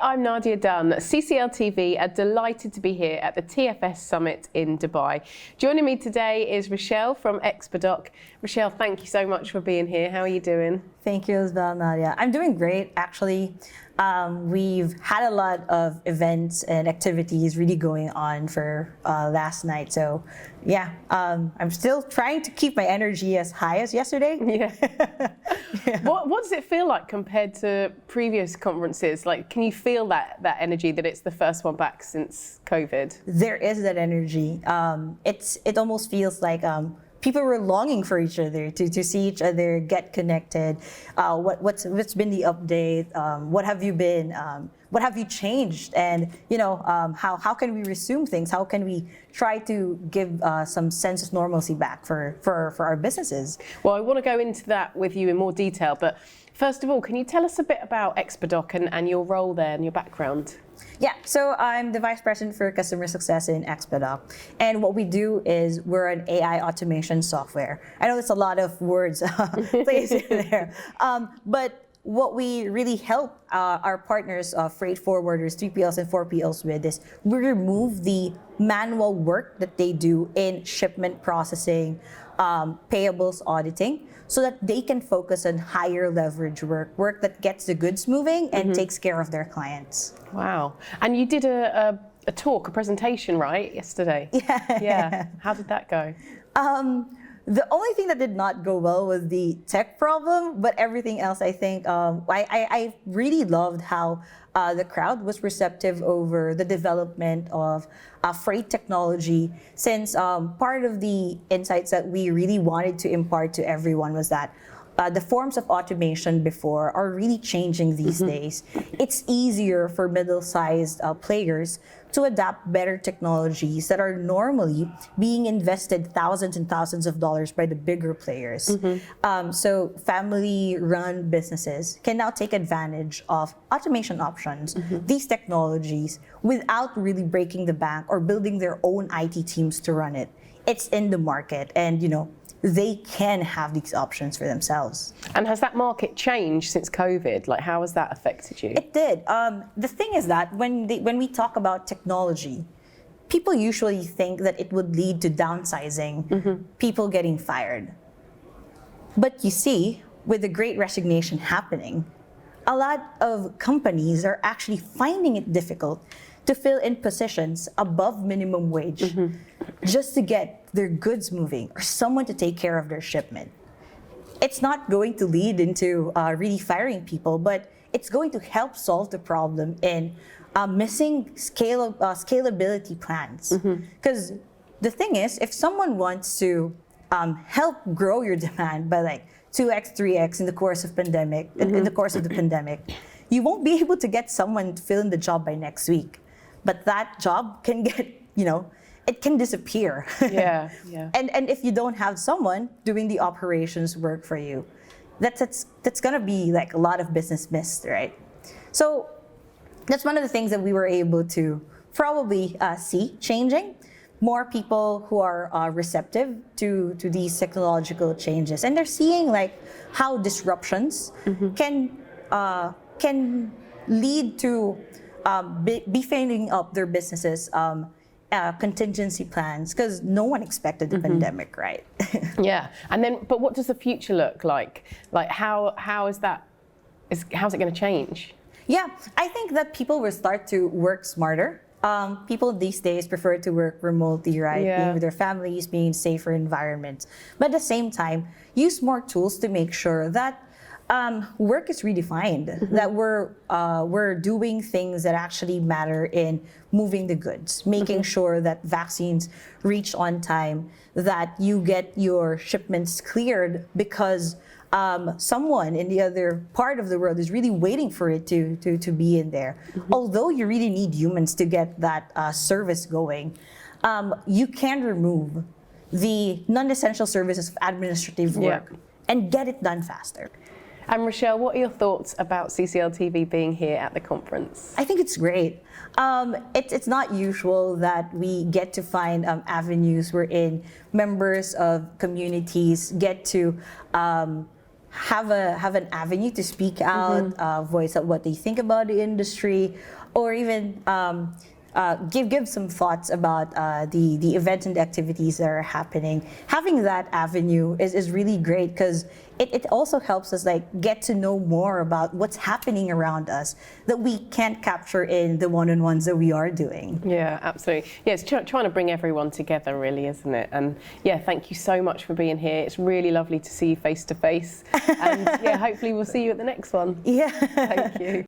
Hi, I'm Nadia Dunn, CCL TV, delighted to be here at the TFS Summit in Dubai. Joining me today is Rochelle from Expedock. Rochelle, thank you so much for being here. How are you doing? Thank you as well, Nadia. I'm doing great, actually. We've had a lot of events and activities really going on for last night. So, yeah, I'm still trying to keep my energy as high as yesterday. Yeah. Yeah. What does it feel like compared to previous conferences? Like, can you feel that energy, that it's the first one back since COVID? There is that energy. It almost feels like people were longing for each other, to see each other, get connected. What's been the update? What have you been? What have you changed? And how can we resume things? How can we try to give some sense of normalcy back for our businesses? Well, I want to go into that with you in more detail, but first of all, can you tell us a bit about Expedock and your role there and your background? Yeah, so I'm the Vice President for Customer Success in Expedock. And what we do is we're an AI automation software. I know there's a lot of words placed in there. But what we really help our partners, freight forwarders, 3PLs and 4PLs with is we remove the manual work that they do in shipment processing, payables auditing, so that they can focus on higher leverage work that gets the goods moving and takes care of their clients. Wow. And you did a presentation, right, yesterday? Yeah. Yeah. How did that go? The only thing that did not go well was the tech problem, but everything else, I think, I really loved how the crowd was receptive over the development of freight technology, since part of the insights that we really wanted to impart to everyone was that the forms of automation before are really changing these days. It's easier for middle-sized players to adapt better technologies that are normally being invested thousands and thousands of dollars by the bigger players. So family-run businesses can now take advantage of automation options, these technologies, without really breaking the bank or building their own IT teams to run it. It's in the market, and they can have these options for themselves. And has that market changed since COVID? Like, how has that affected you? It did. The thing is that when we talk about technology, people usually think that it would lead to downsizing, people getting fired. But you see, with the Great Resignation happening, a lot of companies are actually finding it difficult to fill in positions above minimum wage just to get their goods moving or someone to take care of their shipment. It's not going to lead into really firing people, but it's going to help solve the problem in missing scalability plans. Because the thing is, if someone wants to help grow your demand by like 2x, 3x in the course of pandemic, in the course of the pandemic, you won't be able to get someone to fill in the job by next week. But that job can get, it can disappear. Yeah. And if you don't have someone doing the operations work for you, that's gonna be like a lot of business missed, right? So that's one of the things that we were able to probably see changing. More people who are receptive to these technological changes, and they're seeing like how disruptions can lead to beefing up their businesses, contingency plans, because no one expected the pandemic, right? Yeah. And then, but what does the future look like? Like, how's it going to change? Yeah, I think that people will start to work smarter. People these days prefer to work remotely, right? Yeah. Being with their families, being in safer environments. But at the same time, use more tools to make sure that work is redefined, that we're doing things that actually matter in moving the goods, making sure that vaccines reach on time, that you get your shipments cleared because someone in the other part of the world is really waiting for it to be in there. Although you really need humans to get that service going, you can remove the non-essential services of administrative work and get it done faster. And Rochelle, what are your thoughts about CCL TV being here at the conference? I think it's great. It's not usual that we get to find avenues wherein members of communities get to have an avenue to speak out, voice out what they think about the industry, or even give some thoughts about the events and the activities that are happening. Having that avenue is really great, because it also helps us like get to know more about what's happening around us that we can't capture in the one-on-ones that we are doing. Yeah, absolutely. Yeah, it's trying to bring everyone together, really, isn't it? And yeah, thank you so much for being here. It's really lovely to see you face to face. And yeah, hopefully we'll see you at the next one. Yeah. Thank you.